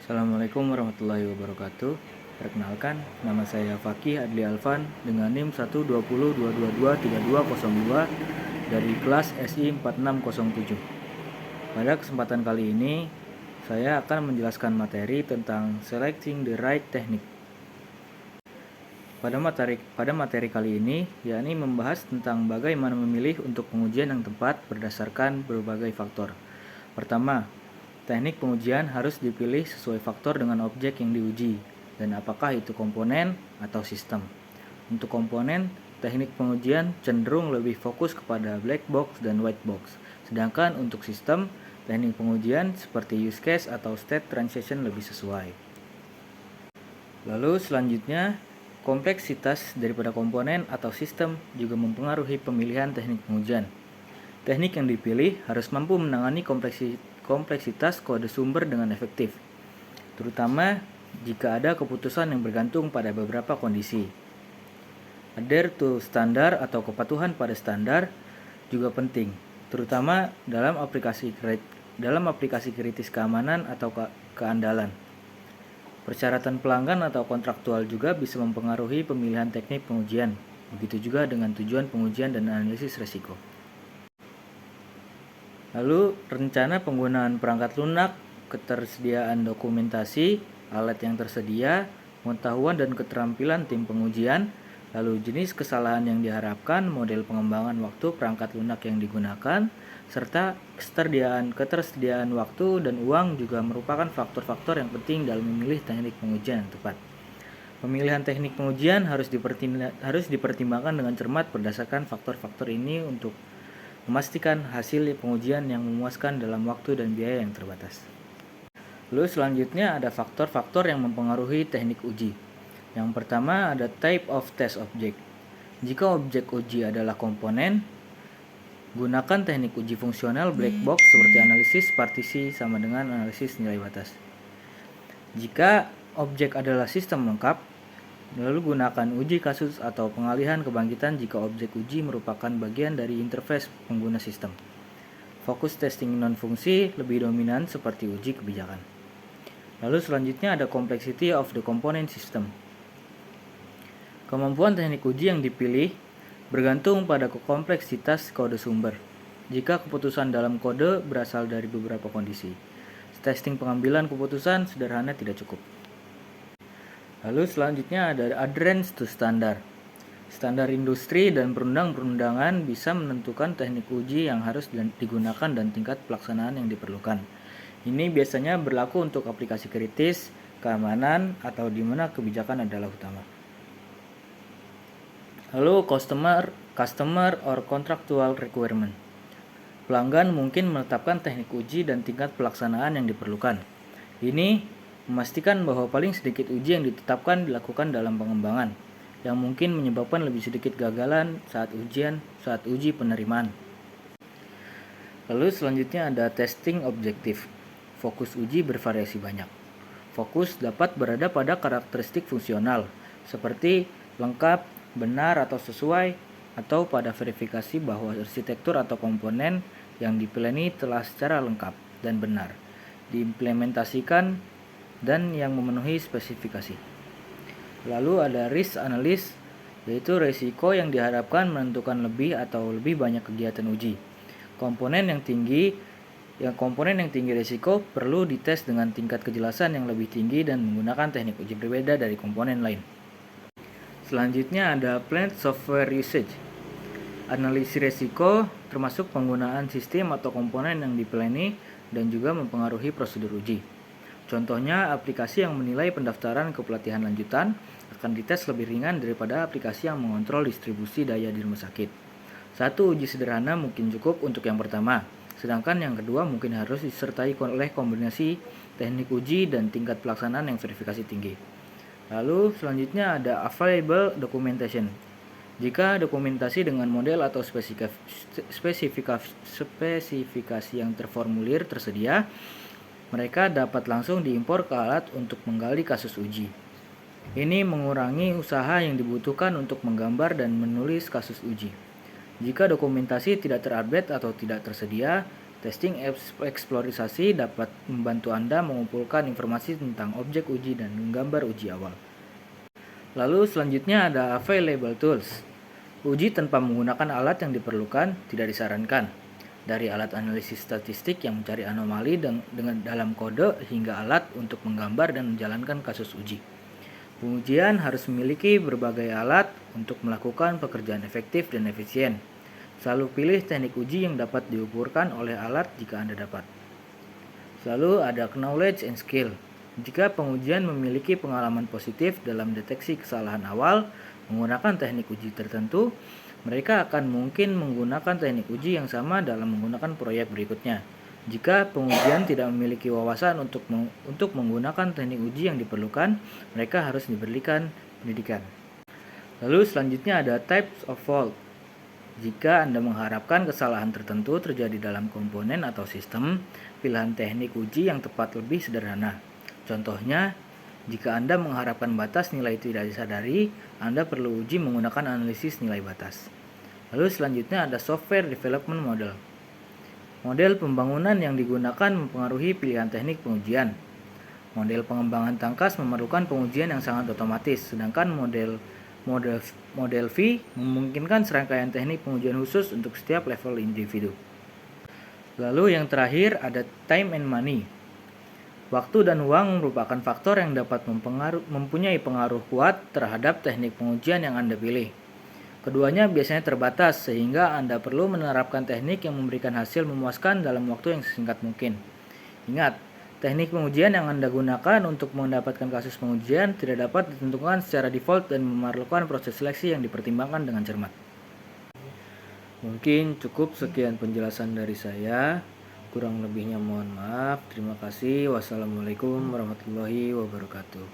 Assalamualaikum warahmatullahi wabarakatuh. Perkenalkan, nama saya Fakih Adli Alvan dengan NIM 12022223202 dari kelas SI 4607. Pada kesempatan kali ini, saya akan menjelaskan materi tentang selecting the right technique. Pada materi kali ini, yakni membahas tentang bagaimana memilih untuk pengujian yang tepat berdasarkan berbagai faktor. Pertama, teknik pengujian harus dipilih sesuai faktor dengan objek yang diuji, dan apakah itu komponen atau sistem. Untuk komponen, teknik pengujian cenderung lebih fokus kepada black box dan white box. Sedangkan untuk sistem, teknik pengujian seperti use case atau state transition lebih sesuai. Lalu selanjutnya, kompleksitas daripada komponen atau sistem juga mempengaruhi pemilihan teknik pengujian. Teknik yang dipilih harus mampu menangani kompleksitas kode sumber dengan efektif, terutama jika ada keputusan yang bergantung pada beberapa kondisi. Adhere to standar atau kepatuhan pada standar juga penting, terutama dalam aplikasi kritis keamanan atau keandalan. Persyaratan pelanggan atau kontraktual juga bisa mempengaruhi pemilihan teknik pengujian. Begitu juga dengan tujuan pengujian dan analisis risiko. Lalu, rencana penggunaan perangkat lunak, ketersediaan dokumentasi, alat yang tersedia, pengetahuan dan keterampilan tim pengujian, lalu jenis kesalahan yang diharapkan, model pengembangan waktu perangkat lunak yang digunakan, serta ketersediaan waktu dan uang juga merupakan faktor-faktor yang penting dalam memilih teknik pengujian yang tepat. Pemilihan teknik pengujian harus dipertimbangkan dengan cermat berdasarkan faktor-faktor ini untuk memastikan hasil pengujian yang memuaskan dalam waktu dan biaya yang terbatas. Lalu selanjutnya ada faktor-faktor yang mempengaruhi teknik uji. Yang pertama ada type of test object. Jika objek uji adalah komponen, gunakan teknik uji fungsional black box seperti analisis partisi sama dengan analisis nilai batas. Jika objek adalah sistem lengkap, lalu gunakan uji kasus atau pengalihan kebangkitan jika objek uji merupakan bagian dari interface pengguna sistem. Fokus testing non-fungsi lebih dominan seperti uji kebijakan. Lalu selanjutnya ada complexity of the component system. Kemampuan teknik uji yang dipilih bergantung pada kompleksitas kode sumber. Jika keputusan dalam kode berasal dari beberapa kondisi, testing pengambilan keputusan sederhana tidak cukup. Lalu selanjutnya ada adherence to standar. Standar industri dan perundang-perundangan bisa menentukan teknik uji yang harus digunakan dan tingkat pelaksanaan yang diperlukan. Ini biasanya berlaku untuk aplikasi kritis, keamanan, atau di mana kebijakan adalah utama. Lalu customer or contractual requirement. Pelanggan mungkin menetapkan teknik uji dan tingkat pelaksanaan yang diperlukan. Ini memastikan bahwa paling sedikit uji yang ditetapkan dilakukan dalam pengembangan, yang mungkin menyebabkan lebih sedikit gagalan saat uji penerimaan. Lalu selanjutnya ada testing objektif. Fokus uji bervariasi banyak. Fokus dapat berada pada karakteristik fungsional, seperti lengkap, benar atau sesuai, atau pada verifikasi bahwa arsitektur atau komponen yang dipilih telah secara lengkap dan benar diimplementasikan dan yang memenuhi spesifikasi. Lalu ada risk analysis, yaitu risiko yang diharapkan menentukan lebih atau lebih banyak kegiatan uji. Komponen yang tinggi risiko perlu dites dengan tingkat kejelasan yang lebih tinggi dan menggunakan teknik uji berbeda dari komponen lain. Selanjutnya ada planned software usage. Analisis risiko termasuk penggunaan sistem atau komponen yang dipilih dan juga mempengaruhi prosedur uji. Contohnya, aplikasi yang menilai pendaftaran ke pelatihan lanjutan akan dites lebih ringan daripada aplikasi yang mengontrol distribusi daya di rumah sakit. Satu uji sederhana mungkin cukup untuk yang pertama, sedangkan yang kedua mungkin harus disertai oleh kombinasi teknik uji dan tingkat pelaksanaan yang verifikasi tinggi. Lalu selanjutnya ada available documentation. Jika dokumentasi dengan model atau spesifikasi yang terformulir tersedia, mereka dapat langsung diimpor ke alat untuk menggali kasus uji. Ini mengurangi usaha yang dibutuhkan untuk menggambar dan menulis kasus uji. Jika dokumentasi tidak terupdate atau tidak tersedia, Testing eksplorisasi dapat membantu Anda mengumpulkan informasi tentang objek uji dan menggambar uji awal. Lalu selanjutnya ada available tools. Uji tanpa menggunakan alat yang diperlukan tidak disarankan. Dari alat analisis statistik yang mencari anomali dengan dalam kode hingga alat untuk menggambar dan menjalankan kasus uji. Pengujian harus memiliki berbagai alat untuk melakukan pekerjaan efektif dan efisien. Selalu pilih teknik uji yang dapat diukurkan oleh alat jika Anda dapat. Lalu ada knowledge and skill. Jika pengujian memiliki pengalaman positif dalam deteksi kesalahan awal menggunakan teknik uji tertentu, mereka akan mungkin menggunakan teknik uji yang sama dalam menggunakan proyek berikutnya. Jika pengujian tidak memiliki wawasan untuk menggunakan teknik uji yang diperlukan, mereka harus diberikan pendidikan. Lalu selanjutnya ada types of fault. Jika Anda mengharapkan kesalahan tertentu terjadi dalam komponen atau sistem, pilihan teknik uji yang tepat lebih sederhana. Contohnya, jika Anda mengharapkan batas nilai tidak disadari, Anda perlu uji menggunakan analisis nilai batas. Lalu selanjutnya ada software development model. Model pembangunan yang digunakan mempengaruhi pilihan teknik pengujian. Model pengembangan tangkas memerlukan pengujian yang sangat otomatis, sedangkan model V memungkinkan serangkaian teknik pengujian khusus untuk setiap level individu. Lalu yang terakhir ada time and money. Waktu dan uang merupakan faktor yang dapat mempunyai pengaruh kuat terhadap teknik pengujian yang Anda pilih. Keduanya biasanya terbatas sehingga Anda perlu menerapkan teknik yang memberikan hasil memuaskan dalam waktu yang sesingkat mungkin. Ingat, teknik pengujian yang Anda gunakan untuk mendapatkan kasus pengujian tidak dapat ditentukan secara default dan memerlukan proses seleksi yang dipertimbangkan dengan cermat. Mungkin cukup sekian penjelasan dari saya. Kurang lebihnya mohon maaf. Terima kasih. Wassalamualaikum warahmatullahi wabarakatuh.